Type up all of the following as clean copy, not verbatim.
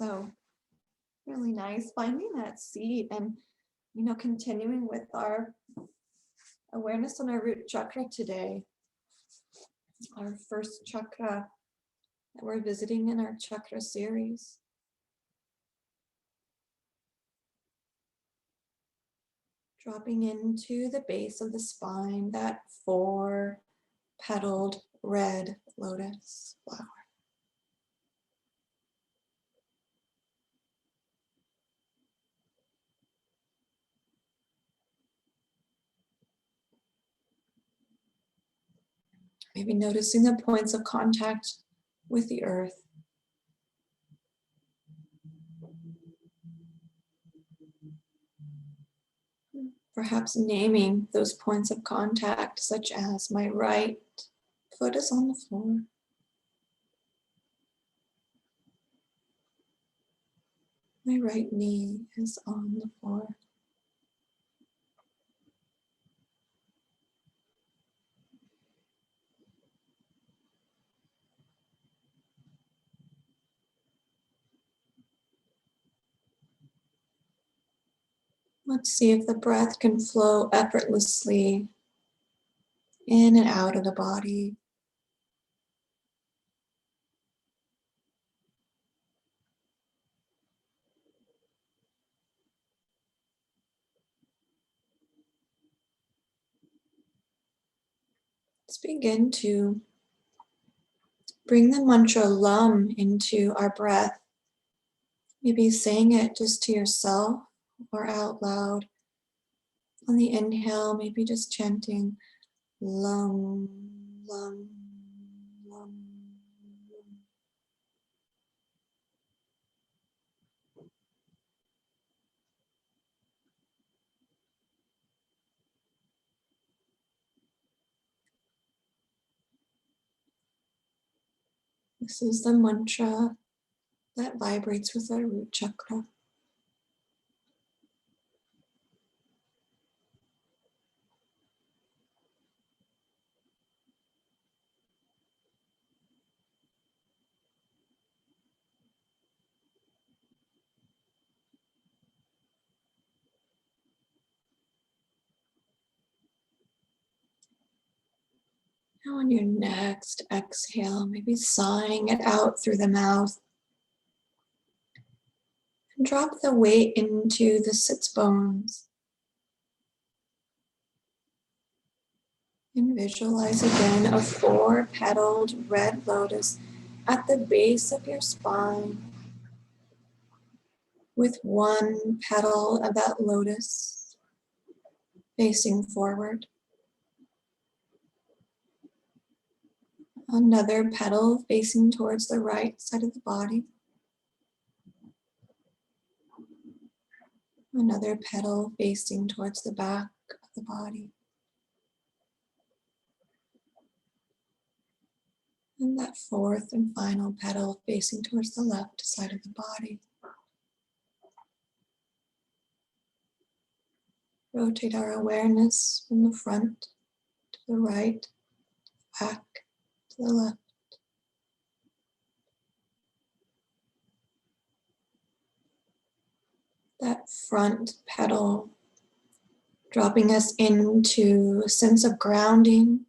So really nice finding that seat and, continuing with our awareness on our root chakra today. Our first chakra that we're visiting in our chakra series. Dropping into the base of the spine, that 4-petaled red lotus flower. Maybe noticing the points of contact with the earth. Perhaps naming those points of contact, such as my right foot is on the floor. My right knee is on the floor. Let's see if the breath can flow effortlessly in and out of the body. Let's begin to bring the mantra LUM into our breath. Maybe saying it just to yourself or out loud. On the inhale, maybe just chanting LUM, LUM, LUM, LUM. This is the mantra that vibrates with our root chakra. Now on your next exhale, maybe sighing it out through the mouth. And drop the weight into the sits bones. And visualize again a 4-petaled red lotus at the base of your spine, with 1 petal of that lotus facing forward. Another petal facing towards the right side of the body. Another petal facing towards the back of the body. And that 4th and final petal facing towards the left side of the body. Rotate our awareness from the front to the right, back to the left. That front petal dropping us into a sense of grounding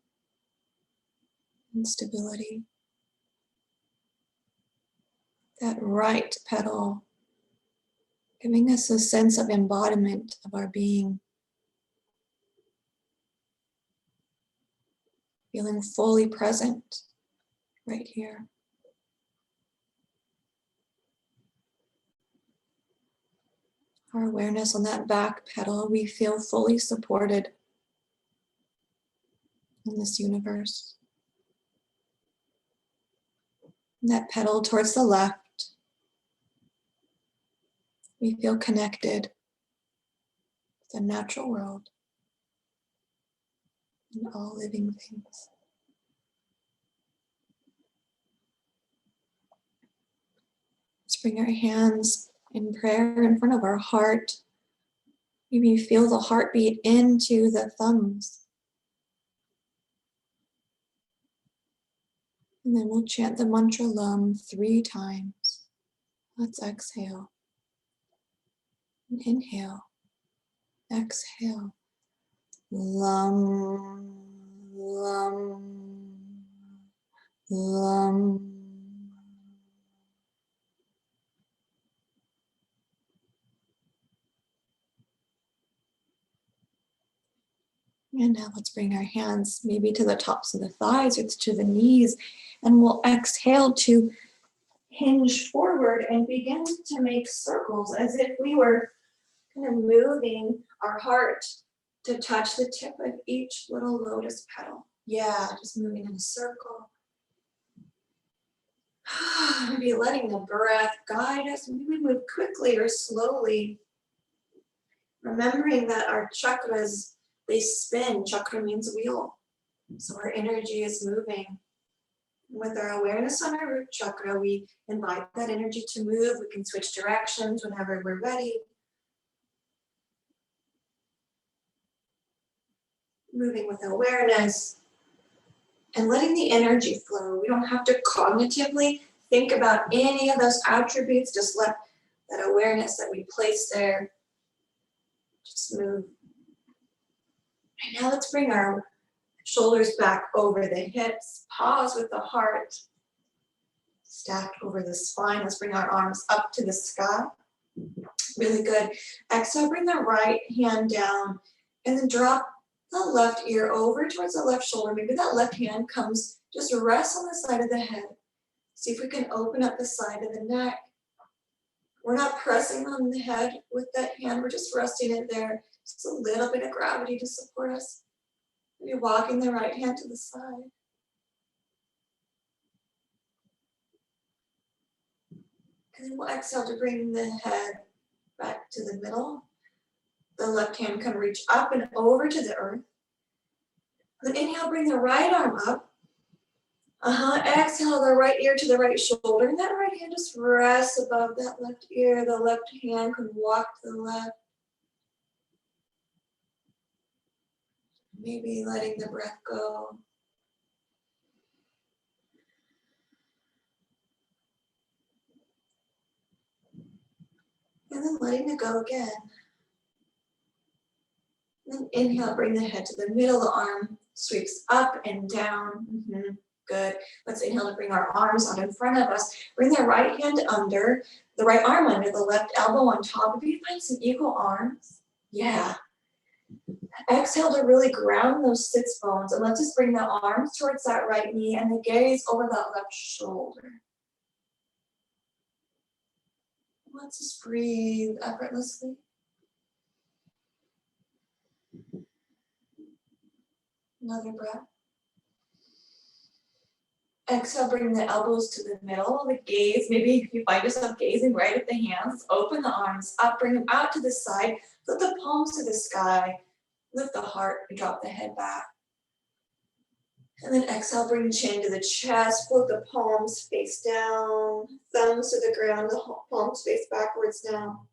and stability. That right petal giving us a sense of embodiment of our being. Feeling fully present right here. Our awareness on that back petal, we feel fully supported in this universe. And that petal towards the left, we feel connected to the natural world and all living things. Let's bring our hands in prayer in front of our heart. Maybe feel the heartbeat into the thumbs. And then we'll chant the mantra LUM 3 times. Let's exhale. And inhale. Exhale. Lam, lam, lam. And now let's bring our hands maybe to the tops of the thighs or to the knees, and we'll exhale to hinge forward and begin to make circles as if we were kind of moving our heart to touch the tip of each little lotus petal. Yeah, just moving in a circle. Maybe letting the breath guide us. Maybe we move quickly or slowly. Remembering that our chakras, they spin. Chakra means wheel. So our energy is moving. With our awareness on our root chakra, we invite that energy to move. We can switch directions whenever we're ready. Moving with awareness and letting the energy flow. We don't have to cognitively think about any of those attributes. Just let that awareness that we place there just move. And now let's bring our shoulders back over the hips. Pause with the heart stacked over the spine. Let's bring our arms up to the sky. Really good. Exhale, bring the right hand down and then drop the left ear over towards the left shoulder. Maybe that left hand comes, just rest on the side of the head. See if we can open up the side of the neck. We're not pressing on the head with that hand. We're just resting it there. Just a little bit of gravity to support us. Maybe walking the right hand to the side. And then we'll exhale to bring the head back to the middle. The left hand can reach up and over to the earth. Then inhale, bring the right arm up. Exhale, the right ear to the right shoulder. And that right hand just rests above that left ear. The left hand can walk to the left. Maybe letting the breath go. And then letting it go again. Then inhale, bring the head to the middle. The arm sweeps up and down. Good. Let's inhale to bring our arms out in front of us. Bring the right hand under, the right arm under, the left elbow on top. If you find some eagle arms, yeah. Exhale to really ground those sits bones. And let's just bring the arms towards that right knee and the gaze over that left shoulder. Let's just breathe effortlessly. Another breath. Exhale, bring the elbows to the middle, the gaze. Maybe if you find yourself gazing right at the hands, open the arms up, bring them out to the side, lift the palms to the sky, lift the heart and drop the head back. And then exhale, bring the chin to the chest, float the palms face down, thumbs to the ground, the palms face backwards now.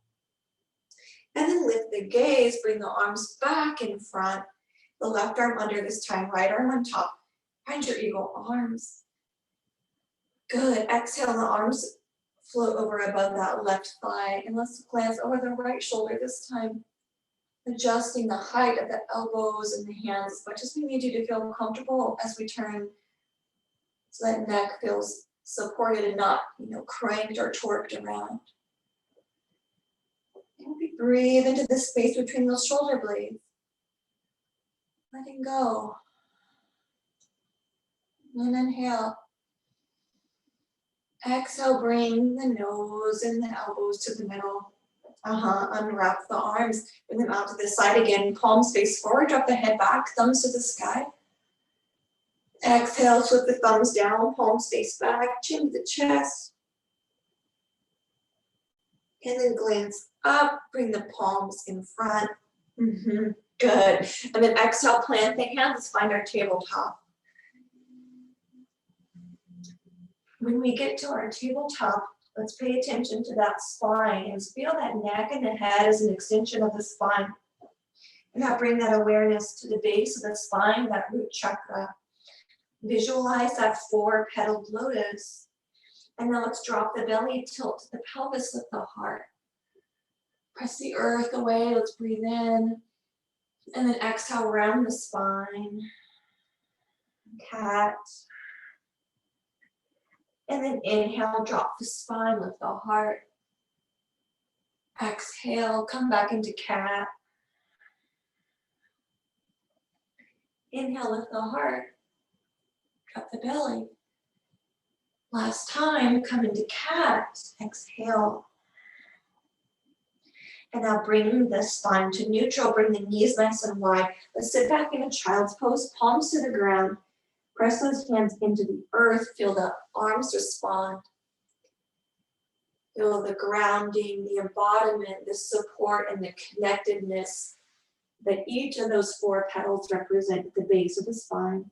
And then lift the gaze, bring the arms back in front, the left arm under this time, right arm on top. Find your eagle arms. Good. Exhale, the arms float over above that left thigh. And let's glance over the right shoulder this time. Adjusting the height of the elbows and the hands as much as we need you to feel comfortable as we turn so that neck feels supported and not, cranked or torqued around. And we breathe into the space between those shoulder blades. Letting go. And inhale. Exhale, bring the nose and the elbows to the middle. Unwrap the arms, bring them out to the side again. Palms face forward, drop the head back, thumbs to the sky. Exhale, flip the thumbs down, palms face back, chin to the chest. And then glance up, bring the palms in front. Good. And then exhale, plant the hands, let's find our tabletop. When we get to our tabletop, let's pay attention to that spine and feel that neck and the head as an extension of the spine. And now bring that awareness to the base of the spine, that root chakra. Visualize that 4-petaled lotus. And now let's drop the belly, tilt the pelvis, lift the heart. Press the earth away, let's breathe in. And then exhale, round the spine. Cat. And then inhale, drop the spine, lift the heart. Exhale, come back into cat. Inhale, lift the heart. Drop the belly. Last time, come into cat. Exhale. And now bring the spine to neutral. Bring the knees nice and wide. Let's sit back in a child's pose, palms to the ground. Press those hands into the earth. Feel the arms respond. Feel the grounding, the embodiment, the support, and the connectedness that each of those 4 petals represent at the base of the spine.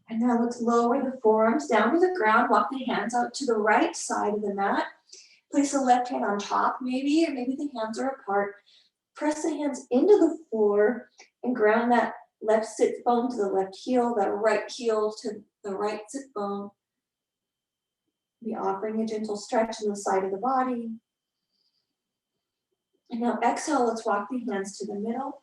And now let's lower the forearms down to the ground. Walk the hands out to the right side of the mat. Place the left hand on top, maybe, or maybe the hands are apart. Press the hands into the floor and ground that left sit bone to the left heel, that right heel to the right sit bone. Be offering a gentle stretch on the side of the body. And now exhale, let's walk the hands to the middle.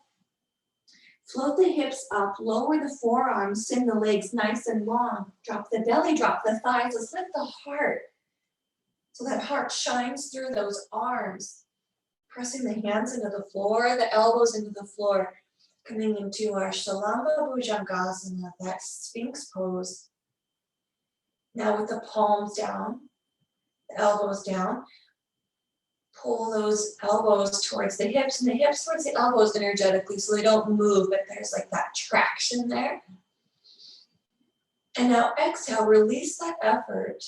Float the hips up, lower the forearms, send the legs nice and long. Drop the belly, drop the thighs. Let's lift the heart so that heart shines through those arms. Pressing the hands into the floor, the elbows into the floor. Coming into our Salama Bhujangasana, that Sphinx pose. Now with the palms down, the elbows down, pull those elbows towards the hips and the hips towards the elbows energetically so they don't move, but there's like that traction there. And now exhale, release that effort.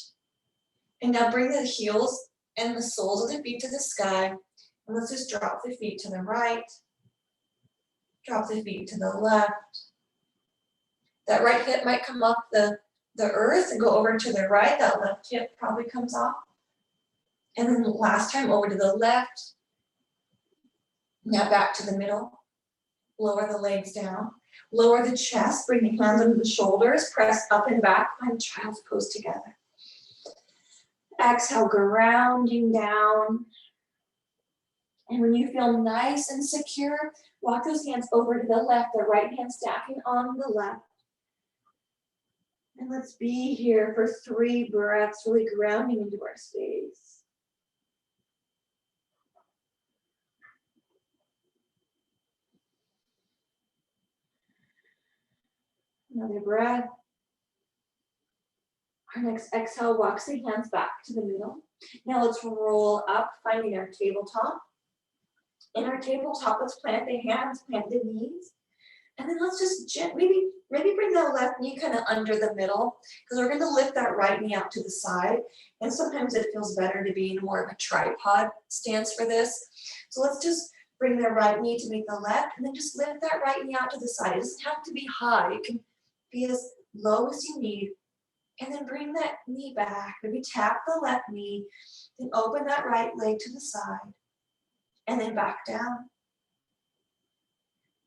And now bring the heels and the soles of the feet to the sky. And let's just drop the feet to the right. Drop the feet to the left. That right hip might come up the earth and go over to the right. That left hip probably comes off. And then last time over to the left. Now back to the middle. Lower the legs down. Lower the chest. Bring the hands under the shoulders. Press up and back. Find child's pose together. Exhale, grounding down. And when you feel nice and secure, walk those hands over to the left. The right hand stacking on the left. And let's be here for 3 breaths, really grounding into our space. Another breath. Our next exhale walks the hands back to the middle. Now let's roll up, finding our tabletop. In our tabletop, let's plant the hands, plant the knees. And then let's just maybe bring that left knee kind of under the middle, because we're going to lift that right knee out to the side. And sometimes it feels better to be in more of a tripod stance for this. So let's just bring the right knee to meet the left, and then just lift that right knee out to the side. It doesn't have to be high. It can be as low as you need. And then bring that knee back. Maybe tap the left knee, then open that right leg to the side, and then back down.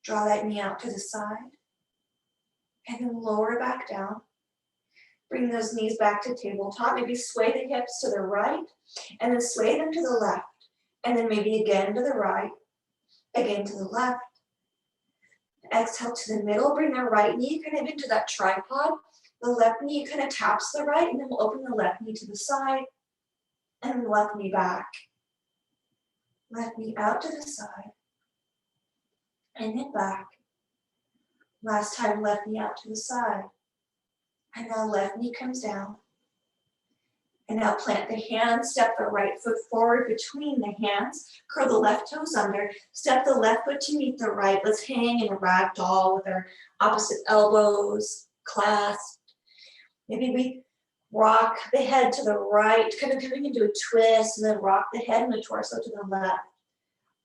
Draw that knee out to the side, and then lower back down. Bring those knees back to tabletop. Maybe sway the hips to the right, and then sway them to the left, and then maybe again to the right, again to the left. Exhale to the middle. Bring the right knee kind of into that tripod. The left knee kind of taps the right, and then we'll open the left knee to the side, and then left knee back. Left knee out to the side, and then back. Last time, left knee out to the side. And now left knee comes down. And now plant the hands, step the right foot forward between the hands, curl the left toes under, step the left foot to meet the right. Let's hang in a ragdoll with our opposite elbows clasped. Maybe we rock the head to the right, kind of coming into a twist, and then rock the head and the torso to the left.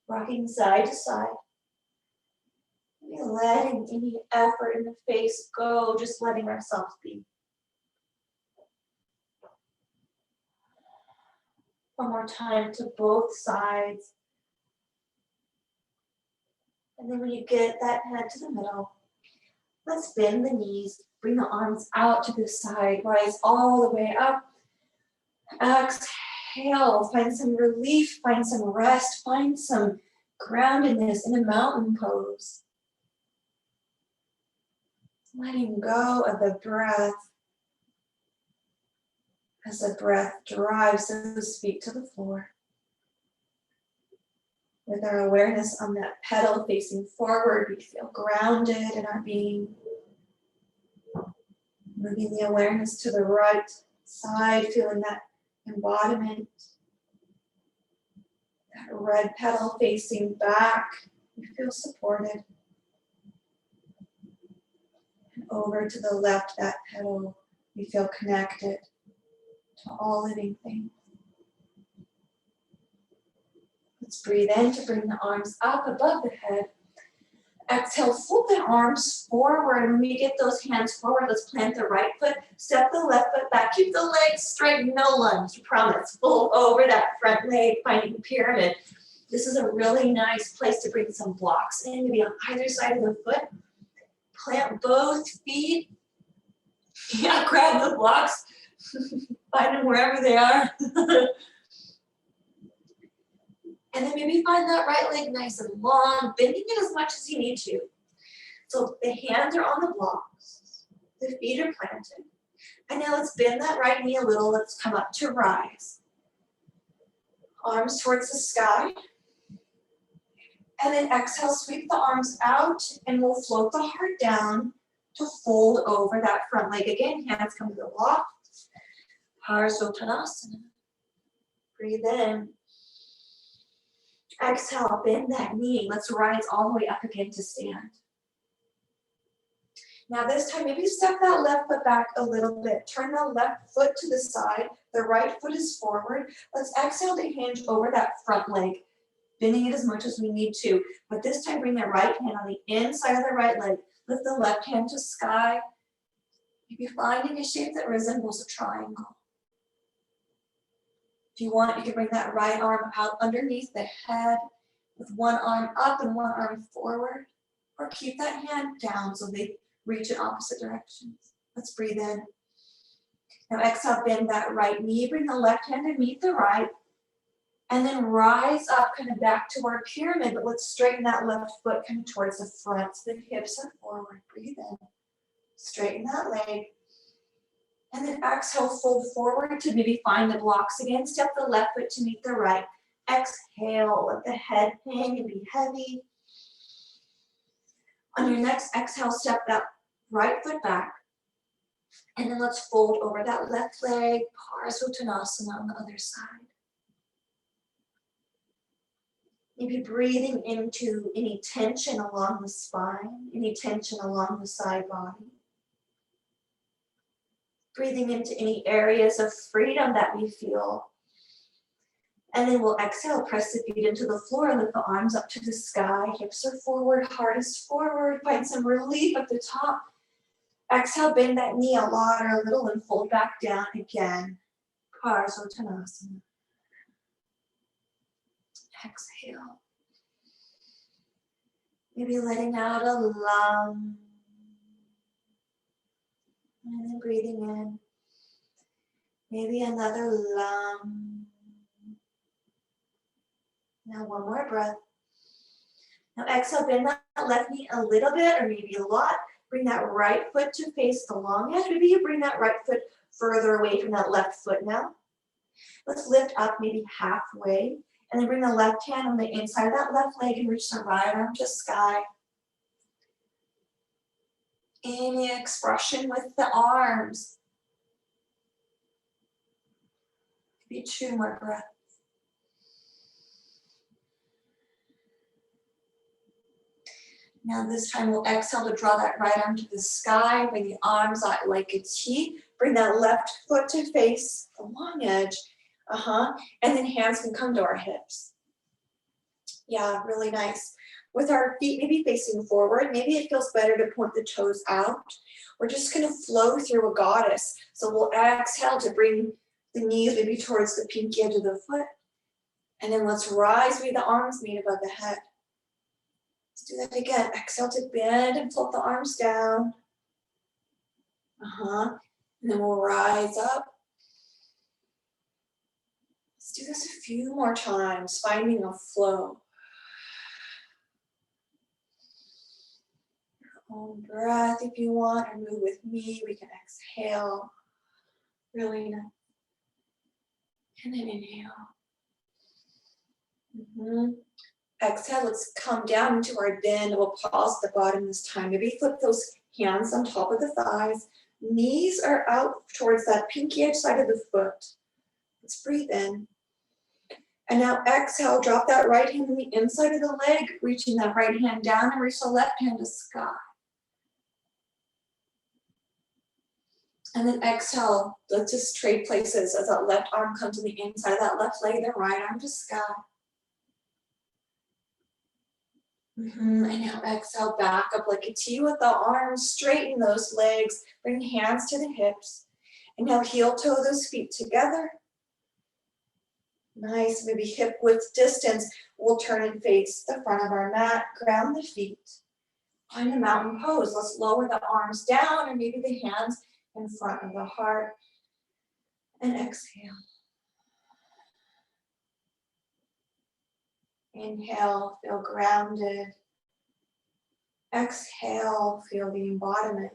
Rocking side to side. Maybe letting any effort in the face go, just letting ourselves be. One more time to both sides. And then when you get that head to the middle, let's bend the knees, Bring the arms out to the side, rise all the way up. Exhale, find some relief, find some rest, find some groundedness in a mountain pose. Letting go of the breath as the breath drives those feet to the floor. With our awareness on that pedal facing forward, we feel grounded in our being. Moving the awareness to the right side, feeling that embodiment. That red pedal facing back, we feel supported. And over to the left, that pedal, we feel connected to all living things. Let's breathe in to bring the arms up above the head. Exhale, fold the arms forward. When we get those hands forward, let's plant the right foot, step the left foot back, keep the legs straight, no lunge, promise. Fold over that front leg, finding pyramid. This is a really nice place to bring some blocks in, maybe on either side of the foot. Plant both feet. Yeah, grab the blocks. Find them wherever they are. And then maybe find that right leg nice and long, bending it as much as you need to. So the hands are on the blocks, the feet are planted. And now let's bend that right knee a little. Let's come up to rise. Arms towards the sky. And then exhale, sweep the arms out, and we'll float the heart down to fold over that front leg again. Hands come to the block. Parso Tanasana. Breathe in. Exhale, bend that knee. Let's rise all the way up again to stand. Now this time, maybe step that left foot back a little bit. Turn the left foot to the side. The right foot is forward. Let's exhale to hinge over that front leg, bending it as much as we need to. But this time, bring the right hand on the inside of the right leg. Lift the left hand to sky. Maybe finding a shape that resembles a triangle. If you want, you can bring that right arm out underneath the head with one arm up and one arm forward, or keep that hand down so they reach in opposite directions. Let's breathe in. Now exhale, bend that right knee, bring the left hand to meet the right, and then rise up kind of back to our pyramid, but let's straighten that left foot kind of towards the front so the hips are forward. Breathe in. Straighten that leg. And then exhale, fold forward to maybe find the blocks again. Step the left foot to meet the right. Exhale, let the head hang and be heavy. On your next exhale, step that right foot back. And then let's fold over that left leg, Parso Tanasana on the other side. Maybe breathing into any tension along the spine, any tension along the side body. Breathing into any areas of freedom that we feel. And then we'll exhale, press the feet into the floor, lift the arms up to the sky, hips are forward, heart is forward, find some relief at the top. Exhale, bend that knee a lot or a little and fold back down again. Parso Tanasana. Exhale. Maybe letting out a lung. And then breathing in. Maybe another lung. Now one more breath. Now exhale, bend that left knee a little bit or maybe a lot. Bring that right foot to face the long edge. Maybe you bring that right foot further away from that left foot now. Let's lift up maybe halfway. And then bring the left hand on the inside of that left leg and reach the right arm to sky. Any expression with the arms. Maybe 2 more breaths. Now this time we'll exhale to draw that right arm to the sky. Bring the arms out like a T. Bring that left foot to face the long edge. And then hands can come to our hips. Yeah, really nice. With our feet maybe facing forward, maybe it feels better to point the toes out. We're just gonna flow through a goddess. So we'll exhale to bring the knees maybe towards the pinky edge of the foot. And then let's rise, maybe the arms meet above the head. Let's do that again. Exhale to bend and float the arms down. And then we'll rise up. Let's do this a few more times, finding a flow. Your own breath if you want, or move with me. We can exhale. Really nice. And then inhale. Exhale, let's come down into our bend. We'll pause at the bottom this time. Maybe flip those hands on top of the thighs. Knees are out towards that pinky edge side of the foot. Let's breathe in. And now exhale, drop that right hand on the inside of the leg, reaching that right hand down and reach the left hand to sky. And then exhale, let's just trade places as that left arm comes to the inside of that left leg, the right arm to sky. And now exhale, back up like a T with the arms, straighten those legs, bring hands to the hips. And now heel toe those feet together. Nice, maybe hip width distance. We'll turn and face the front of our mat, ground the feet. Find a mountain pose. Let's lower the arms down and maybe the hands in front of the heart. And exhale. Inhale, feel grounded. Exhale, feel the embodiment.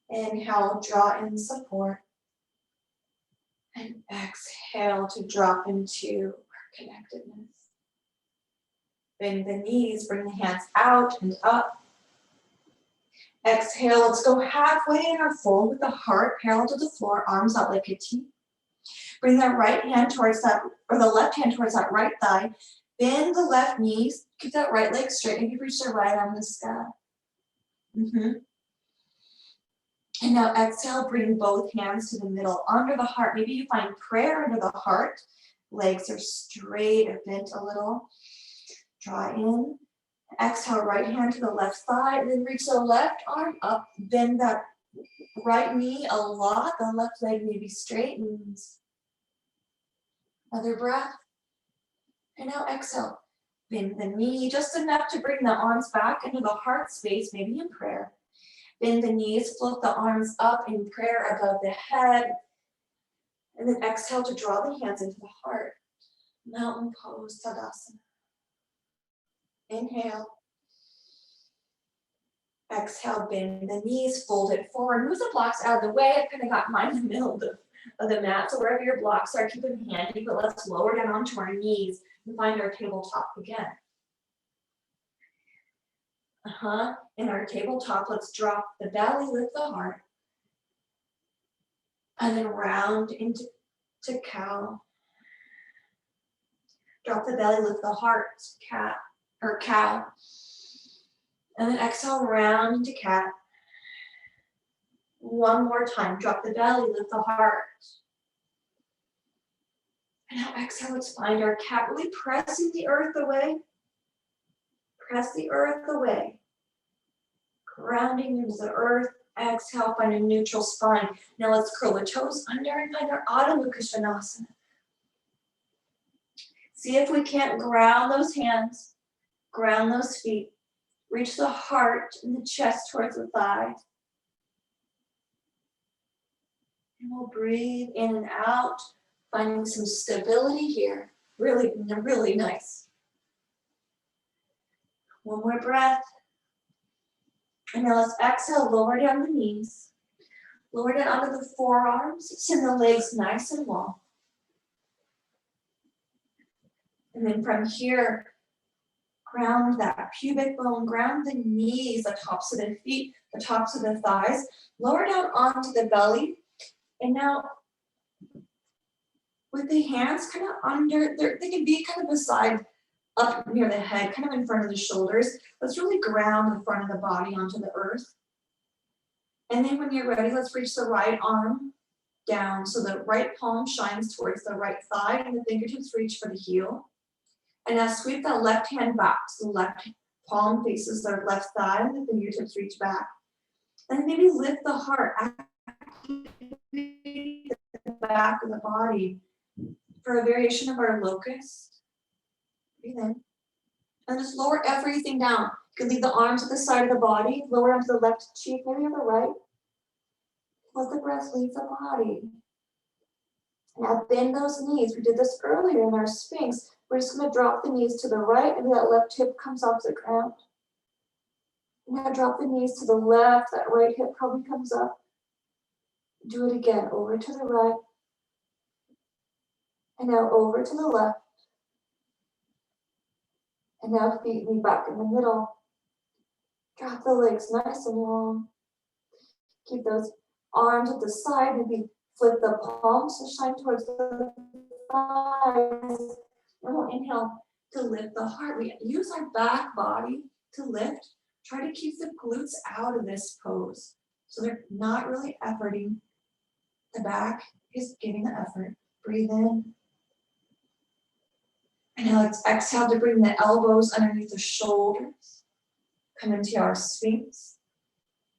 Inhale, draw in support. And exhale to drop into our connectedness. Bend the knees, bring the hands out and up. Exhale, let's go halfway in our fold with the heart parallel to the floor, arms out like a T. Bring that right hand towards that, or the left hand towards that right thigh. Bend the left knees, keep that right leg straight, and you reach the right arm to the sky. And now exhale, bring both hands to the middle, under the heart. Maybe you find prayer under the heart. Legs are straight or bent a little. Draw in. Exhale, right hand to the left thigh, and then reach the left arm up. Bend that right knee a lot. The left leg maybe straightens. Another breath. And now exhale. Bend the knee just enough to bring the arms back into the heart space, maybe in prayer. Bend the knees, float the arms up in prayer above the head. And then exhale to draw the hands into the heart. Mountain pose, Tadasana. Inhale. Exhale, bend the knees, fold it forward. Move the blocks out of the way. I kind of got mine in the middle of the mat. So wherever your blocks are, keep them handy, but let's lower down onto our knees and find our tabletop again. In our tabletop, let's drop the belly, lift the heart. And then round into cow. Drop the belly, lift the heart, cat or cow. And then exhale, round into cat. One more time, drop the belly, lift the heart. And now exhale, let's find our cat, really pressing the earth away. Press the earth away. Grounding into the earth. Exhale, find a neutral spine. Now let's curl the toes under and find our Adho Mukha Svanasana. See if we can't ground those hands, ground those feet. Reach the heart and the chest towards the thighs. And we'll breathe in and out, finding some stability here. Really, really nice. One more breath. And now let's exhale, lower down the knees. Lower down onto the forearms, send the legs nice and long. And then from here, ground that pubic bone, ground the knees, the tops of the feet, the tops of the thighs. Lower down onto the belly. And now, with the hands kind of under, they can be kind of beside, up near the head, kind of in front of the shoulders. Let's really ground the front of the body onto the earth. And then when you're ready, let's reach the right arm down. So the right palm shines towards the right thigh and the fingertips reach for the heel. And now sweep that left hand back. So the left palm faces the left thigh and the fingertips reach back. And maybe lift the heart, activate the back of the body for a variation of our locust. Breathe in. And just lower everything down. You can leave the arms at the side of the body, lower onto the left cheek, maybe on the right. Let the breath leave the body. Now bend those knees. We did this earlier in our Sphinx. We're just going to drop the knees to the right, and that left hip comes off the ground. Now drop the knees to the left, that right hip probably comes up. Do it again, over to the right. And now over to the left. And now feet knee back in the middle. Drop the legs nice and long. Keep those arms at the side, maybe flip the palms to shine towards the thighs. And we'll inhale to lift the heart. We use our back body to lift. Try to keep the glutes out of this pose. So they're not really efforting. The back is giving the effort. Breathe in. And now let's exhale to bring the elbows underneath the shoulders. Come into our Sphinx.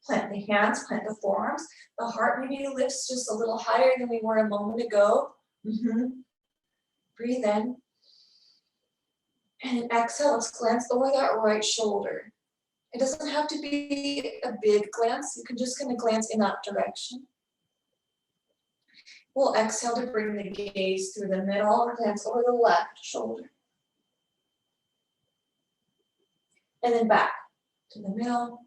Plant the hands, plant the forearms. The heart maybe lifts just a little higher than we were a moment ago. Breathe in. And exhale, let's glance over that right shoulder. It doesn't have to be a big glance. You can just kind of glance in that direction. We'll exhale to bring the gaze through the middle and glance over the left shoulder. And then back to the middle.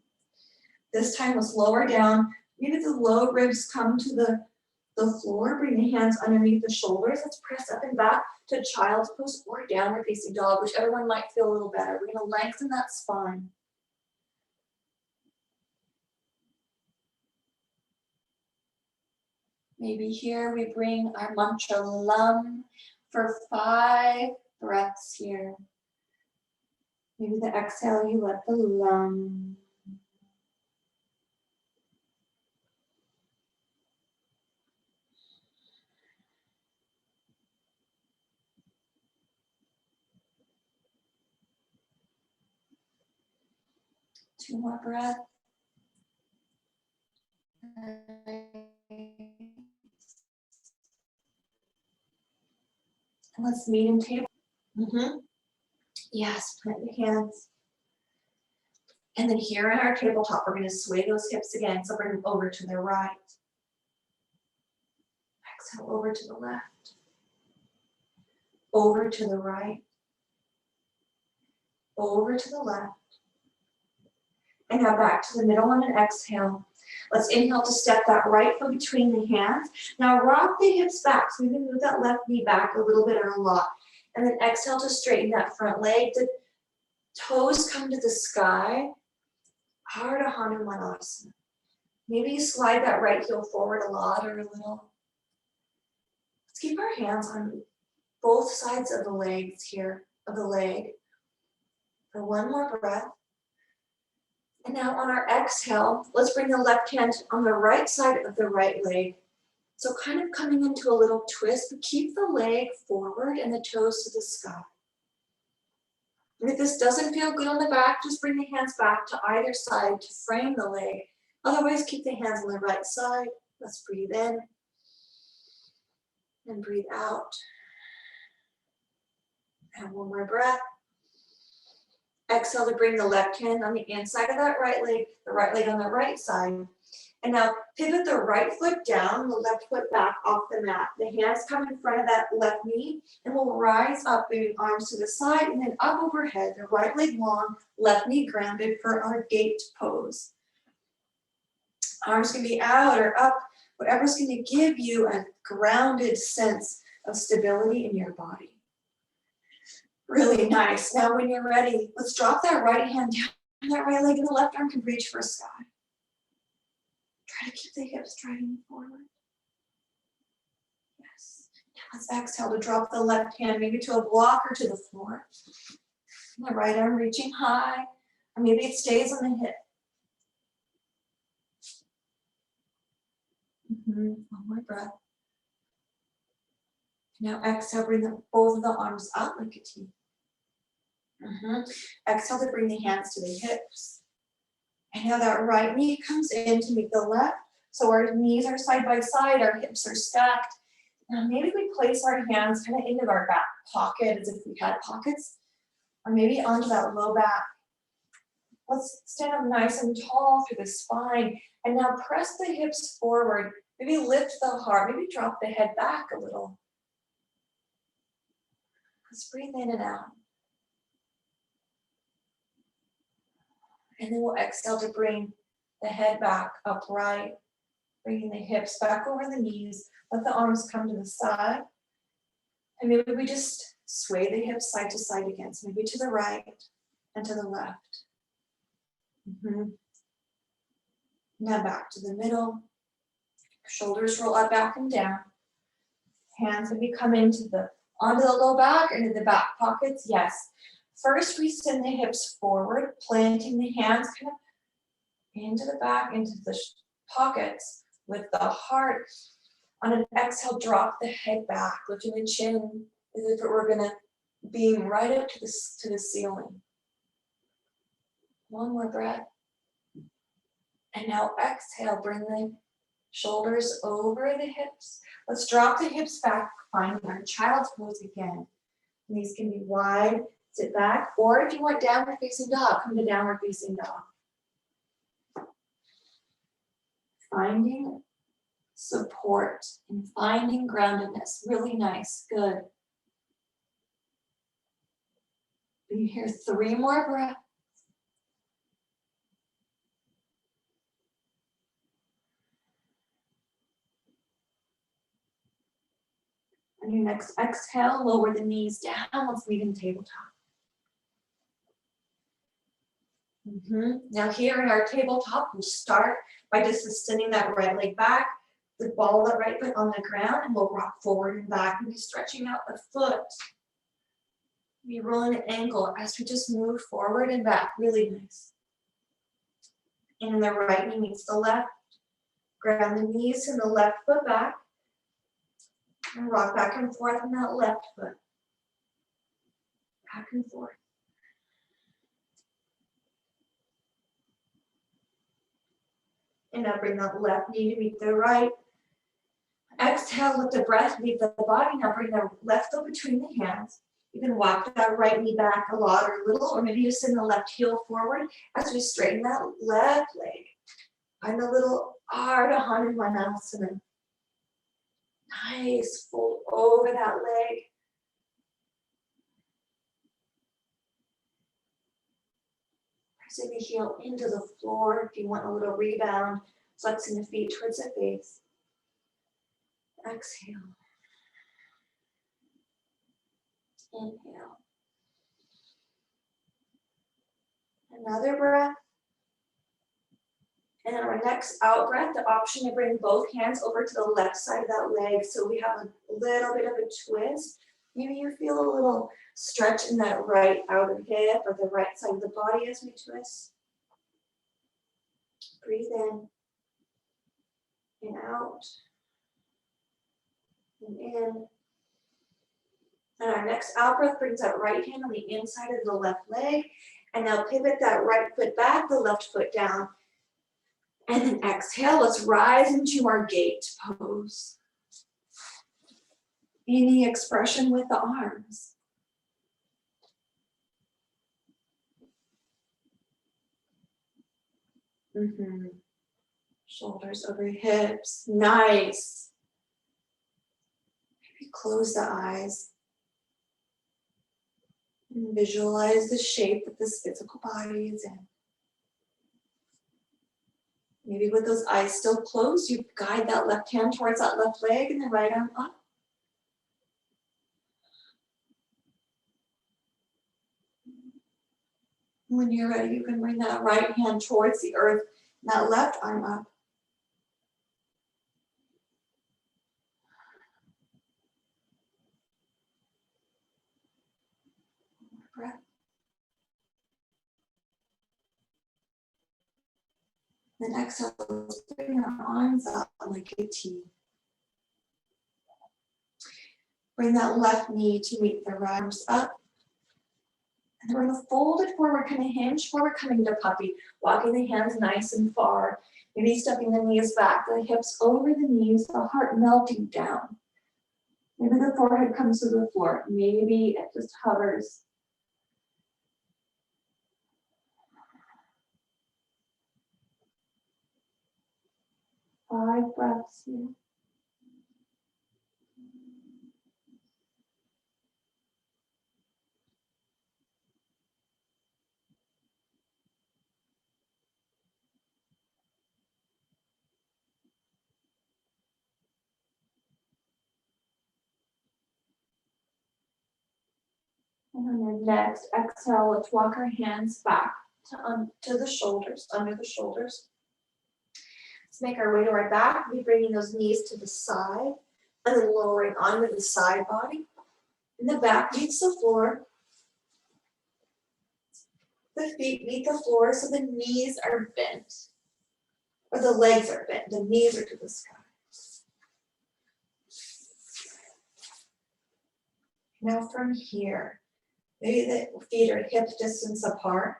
This time let's lower down. Maybe the low ribs come to the floor. Bring the hands underneath the shoulders. Let's press up and back to child's pose or downward facing dog, whichever one might feel a little better. We're going to lengthen that spine. Maybe here we bring our mantra LUM for 5 breaths here. Maybe the exhale, you let the LUM. Two more breaths. And let's meet in table. Yes, plant the hands. And then here in our tabletop, we're going to sway those hips again. So bring them over to the right. Exhale over to the left. Over to the right. Over to the left. And now back to the middle on an exhale. Let's inhale to step that right foot between the hands. Now rock the hips back. So we can move that left knee back a little bit or a lot. And then exhale to straighten that front leg. The toes come to the sky. Ardha Hanumanasana. Maybe you slide that right heel forward a lot or a little. Let's keep our hands on both sides of the legs here, of the leg. For one more breath. And now on our exhale, let's bring the left hand on the right side of the right leg. So kind of coming into a little twist, but keep the leg forward and the toes to the sky. And if this doesn't feel good on the back, just bring the hands back to either side to frame the leg. Otherwise, keep the hands on the right side. Let's breathe in and breathe out. And one more breath. Exhale to bring the left hand on the inside of that right leg, the right leg on the right side. And now pivot the right foot down, the left foot back off the mat. The hands come in front of that left knee, and we'll rise up, moving arms to the side and then up overhead, the right leg long, left knee grounded for our gate pose. Arms can be out or up, whatever's going to give you a grounded sense of stability in your body. Really nice. Now when you're ready, let's drop that right hand down, that right leg, and the left arm can reach for sky. Try to keep the hips striding forward. Yes. Now let's exhale to drop the left hand maybe to a block or to the floor. And the right arm reaching high, or maybe it stays on the hip. One more breath. Now exhale, bring both of the arms up like a T. Exhale to bring the hands to the hips. And now that right knee comes in to meet the left. So our knees are side by side, our hips are stacked. Now maybe we place our hands kind of into our back pocket as if we had pockets. Or maybe onto that low back. Let's stand up nice and tall through the spine. And now press the hips forward. Maybe lift the heart. Maybe drop the head back a little. Let's breathe in and out. And then we'll exhale to bring the head back upright. Bringing the hips back over the knees. Let the arms come to the side. And maybe we just sway the hips side to side again. So maybe to the right and to the left. Now back to the middle. Shoulders roll up, back and down. Hands maybe come onto the low back, into the back pockets. Yes. First, we send the hips forward, planting the hands kind of into the back, into the pockets with the heart. On an exhale, drop the head back, lifting the chin as if it were gonna beam right up to the ceiling. One more breath. And now exhale, bring the shoulders over the hips. Let's drop the hips back, finding our child's pose again. Knees can be wide, sit back, or if you want downward facing dog, come to downward facing dog. Finding support and finding groundedness. Really nice, good. Be here 3 more breaths. On your next exhale, lower the knees down. Let's meet in tabletop. Now here in our tabletop, we'll start by just extending that right leg back, the ball of the right foot on the ground, and we'll rock forward and back and be stretching out the foot. We roll an ankle as we just move forward and back, really nice. And the right knee meets the left. Ground the knees and the left foot back. And rock back and forth on that left foot. Back and forth. And now bring that left knee to meet the right. Exhale, let the breath leave the body. Now bring the left foot between the hands. You can walk that right knee back a lot or a little, or maybe you send the left heel forward as we straighten that left leg. Find a little Ardha Hanumanasana. Nice, fold over that leg. Pressing the heel into the floor if you want a little rebound, flexing the feet towards the face. Exhale. Inhale. Another breath. And then our next out breath, the option to bring both hands over to the left side of that leg. So we have a little bit of a twist. Maybe you feel a little stretch in that right outer hip or the right side of the body as we twist. Breathe in and out and in. And our next out breath brings that right hand on the inside of the left leg. And now pivot that right foot back, the left foot down. And then exhale, let's rise into our gate pose. Any expression with the arms. Shoulders over hips, nice. Maybe close the eyes. And visualize the shape that this physical body is in. Maybe with those eyes still closed, you guide that left hand towards that left leg and the right arm up. When you're ready, you can bring that right hand towards the earth and that left arm up. Breath. Then exhale, bring our arms up like a T. Bring that left knee to meet the right arms up. And then we're going to fold it forward, kind of hinge forward, coming to puppy. Walking the hands nice and far. Maybe stepping the knees back, the hips over the knees, the heart melting down. Maybe the forehead comes to the floor. Maybe it just hovers. 5 breaths here. And on your next exhale, let's walk our hands back to the shoulders, under the shoulders. Let's make our way to our back. We're bringing those knees to the side and then lowering onto the side body. And the back meets the floor. The feet meet the floor, so the knees are bent. Or the legs are bent. The knees are to the sky. Now from here, maybe the feet are hip distance apart.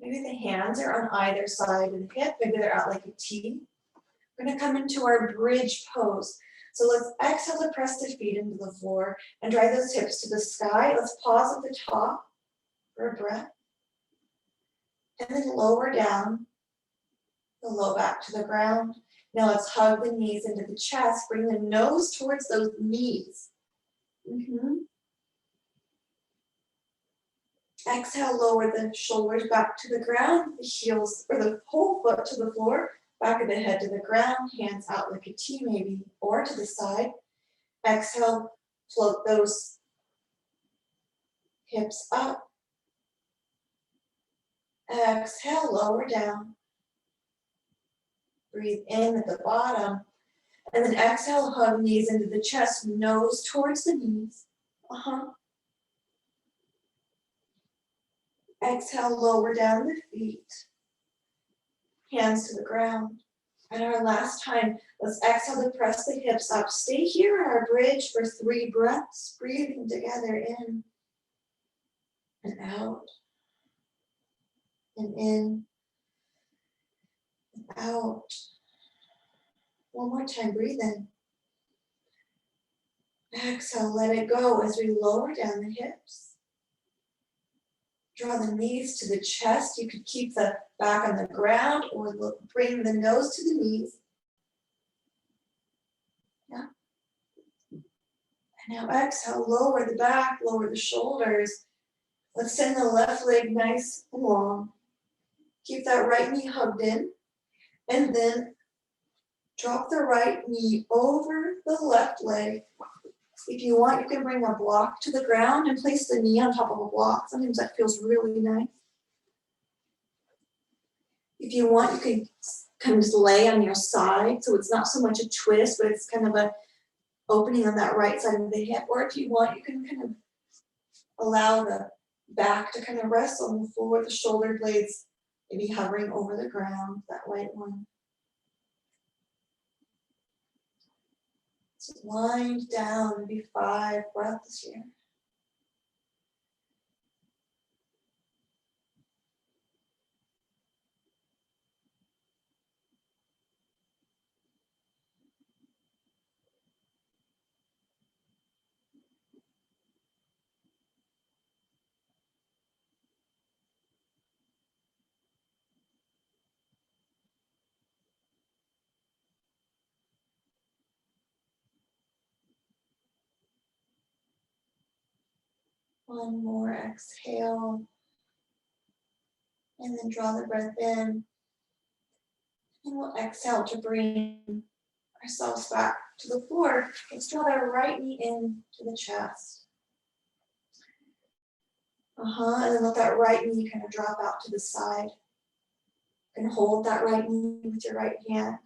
Maybe the hands are on either side of the hip. Maybe they're out like a T. We're going to come into our bridge pose. So let's exhale to press the feet into the floor and drive those hips to the sky. Let's pause at the top for a breath. And then lower down the low back to the ground. Now let's hug the knees into the chest. Bring the nose towards those knees. Exhale, lower the shoulders back to the ground, the heels or the whole foot to the floor, back of the head to the ground, hands out like a T maybe, or to the side. Exhale, float those hips up. Exhale, lower down. Breathe in at the bottom. And then exhale, hug knees into the chest, nose towards the knees. Exhale, lower down the feet. Hands to the ground. And our last time, let's exhale to press the hips up. Stay here in our bridge for 3 breaths, breathing together in and out. And in and out. One more time, breathe in. Exhale, let it go as we lower down the hips. Draw the knees to the chest. You could keep the back on the ground or bring the nose to the knees. Yeah. And now exhale, lower the back, lower the shoulders. Let's send the left leg nice and long. Keep that right knee hugged in. And then drop the right knee over the left leg. If you want, you can bring a block to the ground and place the knee on top of a block. Sometimes that feels really nice. If you want, you can kind of just lay on your side, so it's not so much a twist, but it's kind of a opening on that right side of the hip. Or if you want, you can kind of allow the back to kind of rest on the floor, the shoulder blades maybe hovering over the ground, that right one. So wind down, maybe 5 breaths here. One more exhale. And then draw the breath in. And we'll exhale to bring ourselves back to the floor. Let's draw that right knee in to the chest. And then let that right knee kind of drop out to the side. And hold that right knee with your right hand.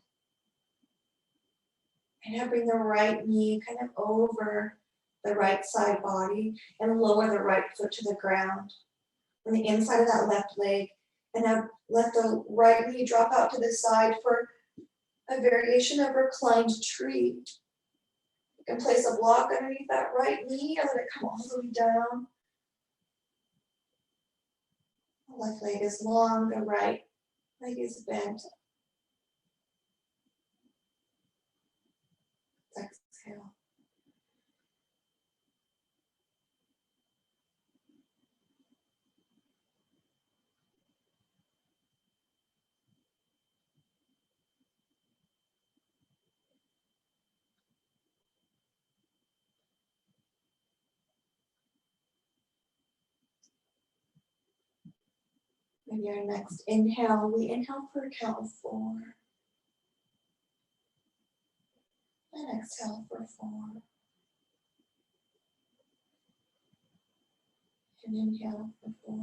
And now bring the right knee kind of over the right side body and lower the right foot to the ground on the inside of that left leg. And now let the right knee drop out to the side for a variation of reclined tree. You can place a block underneath that right knee or let it come all the way down. The left leg is long, the right leg is bent. Exhale. On your next inhale, we inhale for a count of 4. And exhale for 4. And inhale for 4.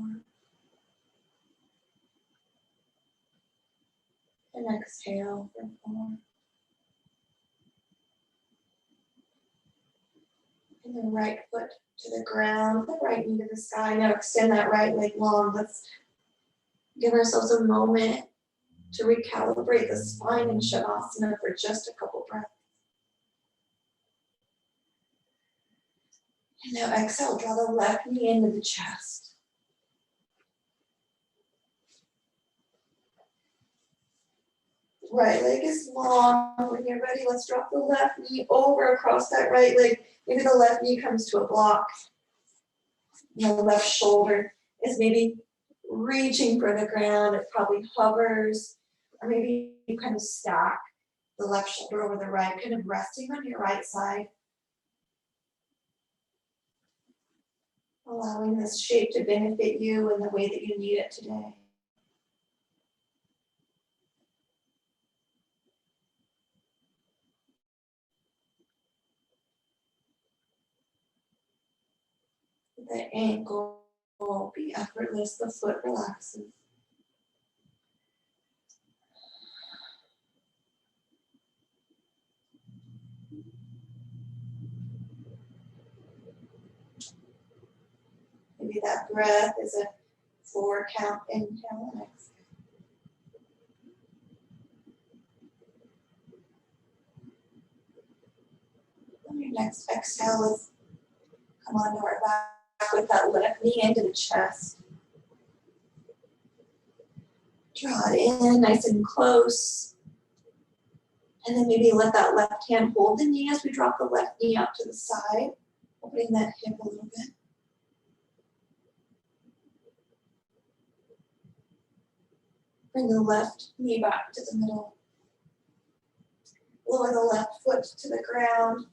And exhale for 4. And the right foot to the ground, the right knee to the sky. Now extend that right leg long. Let's give ourselves a moment to recalibrate the spine in Shavasana for just a couple breaths. And now exhale, draw the left knee into the chest. Right leg is long. When you're ready, let's drop the left knee over across that right leg. Maybe the left knee comes to a block. And the left shoulder is maybe reaching for the ground. It probably hovers. Or maybe you kind of stack the left shoulder over the right, kind of resting on your right side. Allowing this shape to benefit you in the way that you need it today. The ankle will be effortless, the foot relaxes. Maybe that breath is a 4 count inhale and exhale. On your next exhale, let's come onto our back with that left knee into the chest. Draw it in nice and close. And then maybe let that left hand hold the knee as we drop the left knee out to the side, opening that hip a little bit. Bring the left knee back to the middle. Lower the left foot to the ground.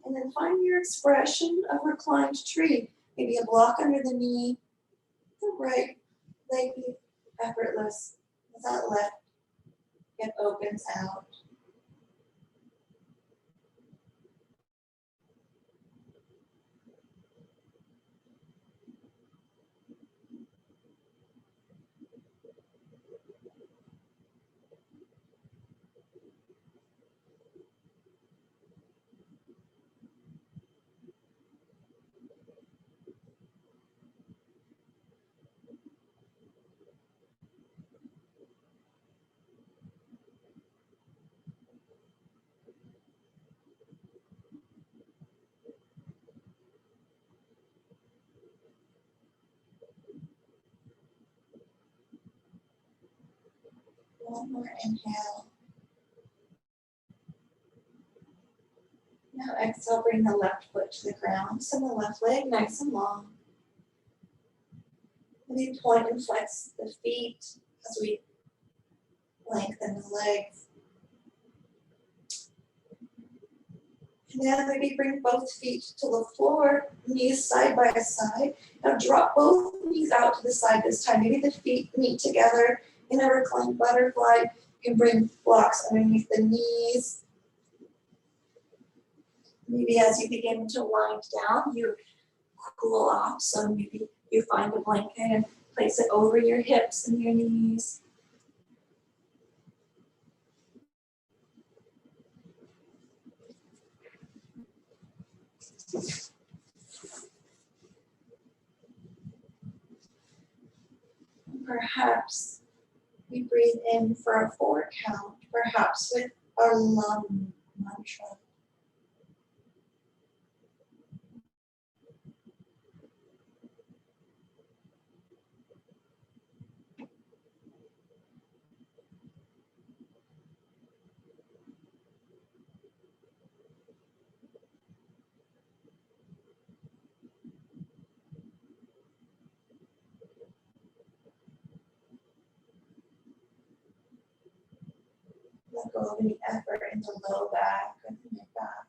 And then find your expression of reclined tree. Maybe a block under the knee. The right leg be effortless as that left hip opens out. One more inhale. Now exhale, bring the left foot to the ground. Send the left leg nice and long. Maybe point and flex the feet as we lengthen the legs. And then maybe bring both feet to the floor, knees side by side. Now drop both knees out to the side this time. Maybe the feet meet together in a reclined butterfly. You can bring blocks underneath the knees. Maybe as you begin to wind down, you cool off. So maybe you find a blanket and place it over your hips and your knees. Perhaps we breathe in for a 4 count, perhaps with our lung mantra. Let go of any effort in the low back or the mid back.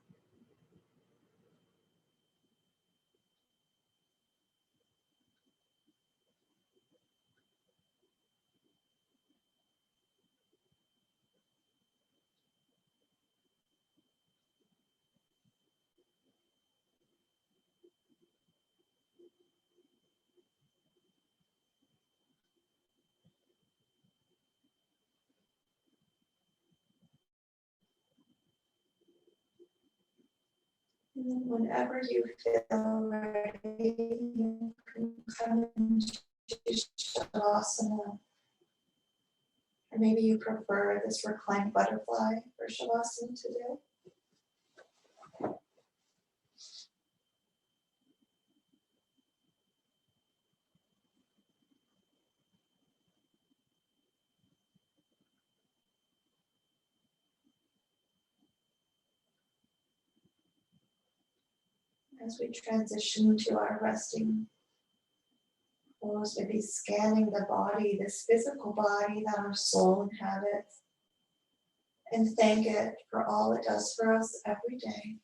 And then whenever you feel ready, you can come into Shavasana. Or maybe you prefer this reclined butterfly for Shavasana to do. As we transition to our resting pose, maybe scanning the body, this physical body that our soul inhabits, and thank it for all it does for us every day.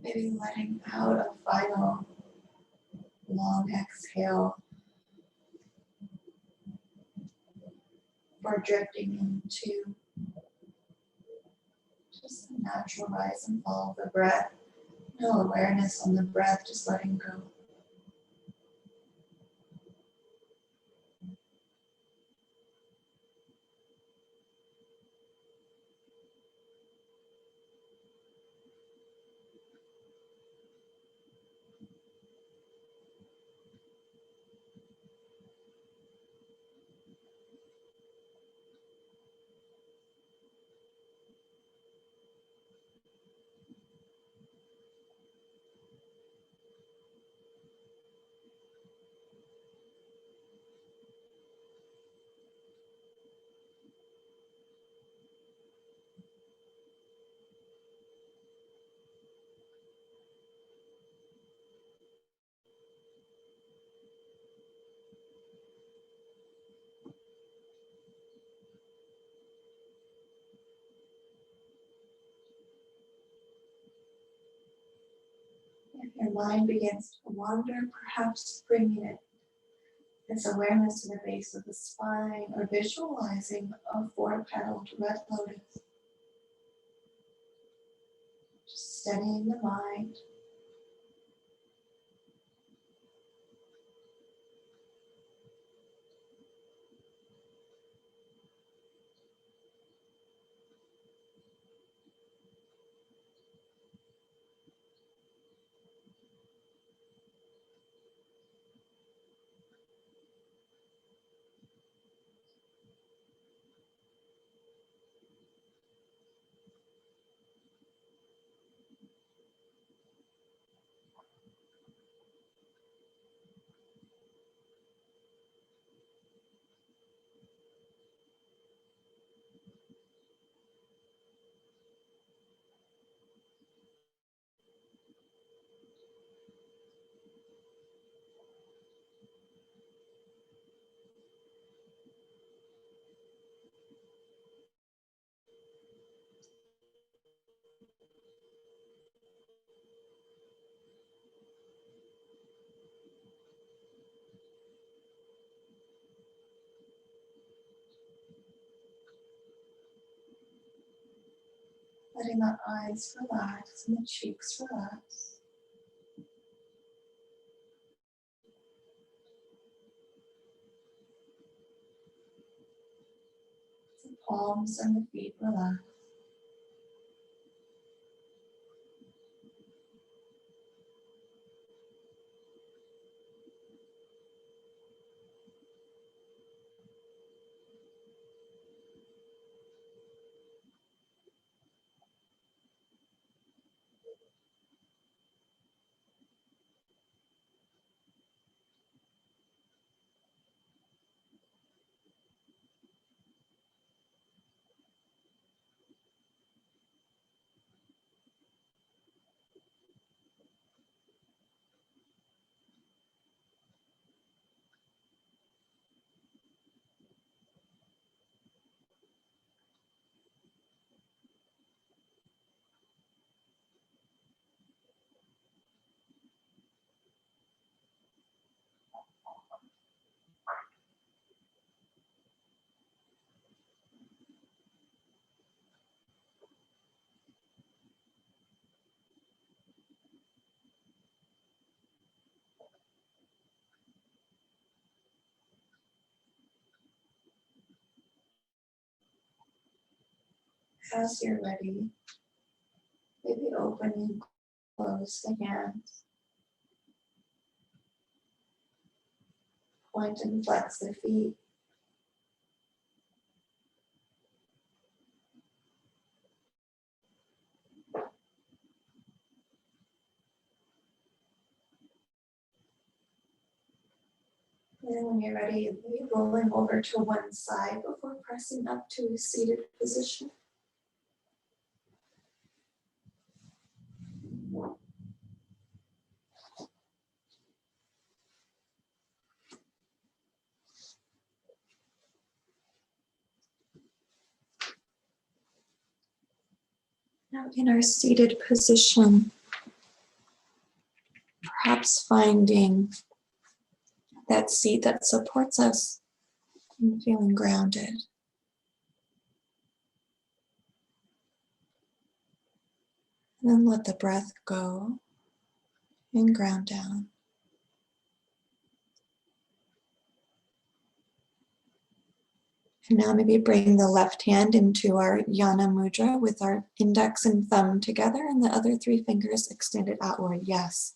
Maybe letting out a final long exhale for drifting into just the natural rise and fall of the breath. No awareness on the breath, just letting go. If your mind begins to wander, perhaps bringing it this awareness to the base of the spine or visualizing a four-petaled red lotus. Just steadying the mind. Letting the eyes relax and the cheeks relax. The palms and the feet relax. as you're ready, maybe open and close the hands. Point and flex the feet. And then when you're ready, maybe rolling over to one side before pressing up to a seated position. Now in our seated position, perhaps finding that seat that supports us and feeling grounded. And then let the breath go and ground down. And now maybe bring the left hand into our Yana Mudra with our index and thumb together and the other three fingers extended outward, yes.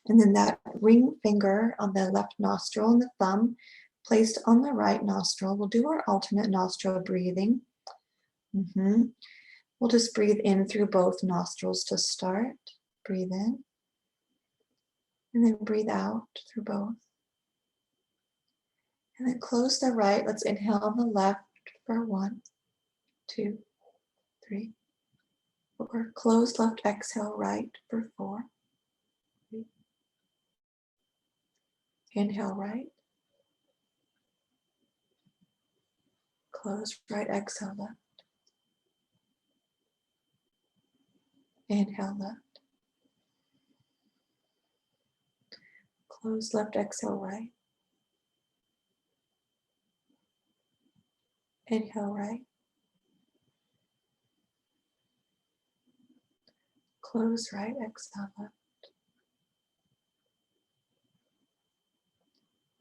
And then that ring finger on the left nostril and the thumb placed on the right nostril. We'll do our alternate nostril breathing. We'll just breathe in through both nostrils to start. Breathe in. And then breathe out through both. And then close the right. Let's inhale on the left for 1, 2, 3, 4. Close left, exhale right for 4. 3. Inhale right. Close right, exhale left. Inhale left. Close left, exhale right. Inhale right. Close right, exhale left.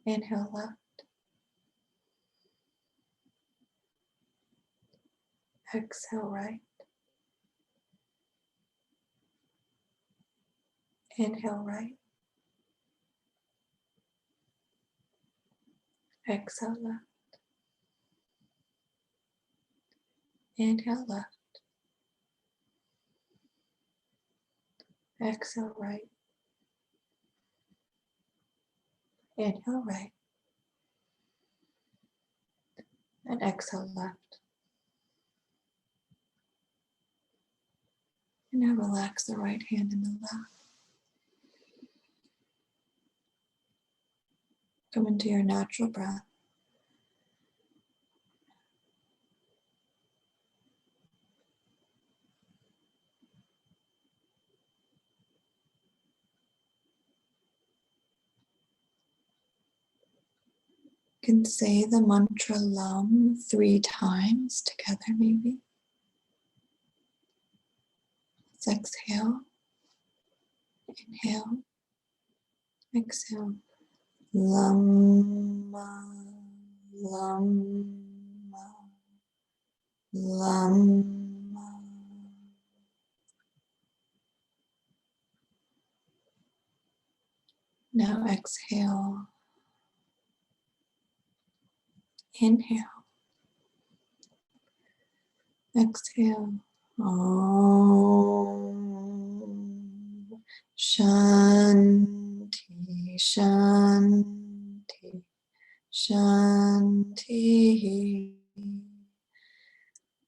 Inhale left. Exhale right. Inhale right. Exhale left. Inhale left. Exhale right. Inhale right. And exhale left. And now relax the right hand and the left. Come into your natural breath. You can say the mantra LUM 3 times together maybe. Let's exhale. Inhale. Exhale. LUM, LUM, LUM. Now exhale. Inhale. Exhale. Om. Shanti, Shanti, Shanti.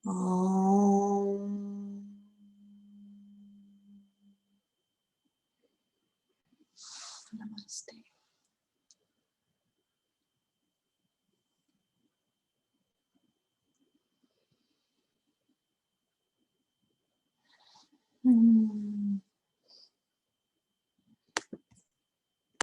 Om. Namaste.